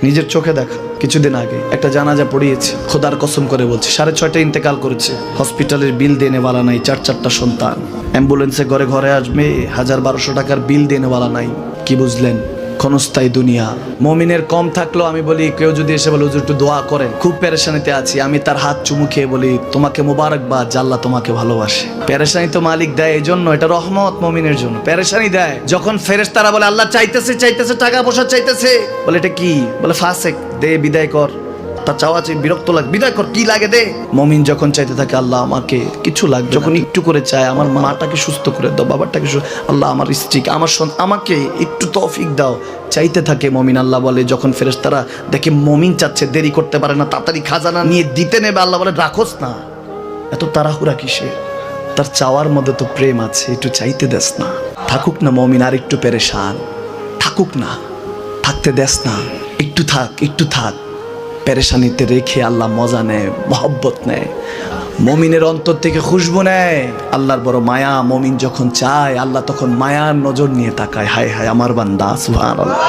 নিজের চোখে দেখা কিছুদিন আগে একটা জানাজা পড়িয়েছে, খোদার কসম করে বলছে 6:30 ইন্তেকাল করেছে। হসপিটালের বিল দেনেওয়ালা নাই, 4 সন্তান, অ্যাম্বুলেন্সে ঘরে ঘরে আসবে, 1000-1200 টাকার বিল দেনেওয়ালা নাই। কি বুঝলেন? ক্ষণস্থায়ী দুনিয়া। মুমিনের কম থাকলেও আমি বলি, কেউ যদি এসে বলে হুজুর একটু দোয়া করেন, খুব পেরেশানিতে আছি, আমি তার হাত চুমু খেয়ে বলি তোমাকে মোবারকবাদ, আল্লাহ তোমাকে ভালোবাসে। পেরেশানি তো মালিক দেয়, এই জন্য এটা রহমত মুমিনের জন্য। পেরেশানি দেয় যখন ফেরেশতারা বলে আল্লাহ চাইতেছে টাকা পয়সা চাইতেছে, বলে এটা কি? বলে ফাসেক, দে বিদায় কর। তার চাওয়া চাই বিরক্ত লাগে, বিদায় কর, কি লাগে দে। মুমিন যখন চাইতে থাকে আল্লাহ আমাকে কিছু লাগবে, যখন একটু করে চায় আমার মাটাকে সুস্থ করে দাও, বাবাটাকে আল্লাহ আমার স্ত্রীকে, আমার আমাকে একটু তৌফিক দাও, চাইতে থাকে মুমিন। আল্লাহ বলে যখন ফেরেশতারা দেখে মুমিন চাচ্ছে, দেরি করতে পারে না, তাড়াতাড়ি খাজানা নিয়ে দিতে নেবে, আল্লাহ বলে রাখোস না, এত তাড়াহুড়া কিসের? তার চাওয়ার মধ্যে তো প্রেম আছে, একটু চাইতে দেস না। থাকুক না মুমিন আর একটু পেরেশান, থাকুক না, থাকতে দেস না, একটু থাক, একটু থাক। পেরেশানিতে রেখে আল্লাহ মজা নেয়, মহব্বত নেয়, মুমিনের অন্তর থেকে খুশবু নেয়। আল্লাহর বড় মায়া, মুমিন যখন চায় আল্লাহ তখন মায়ার নজর নিয়ে তাকায়, হায় হায় আমার বান্দা, সুবহানাল্লাহ।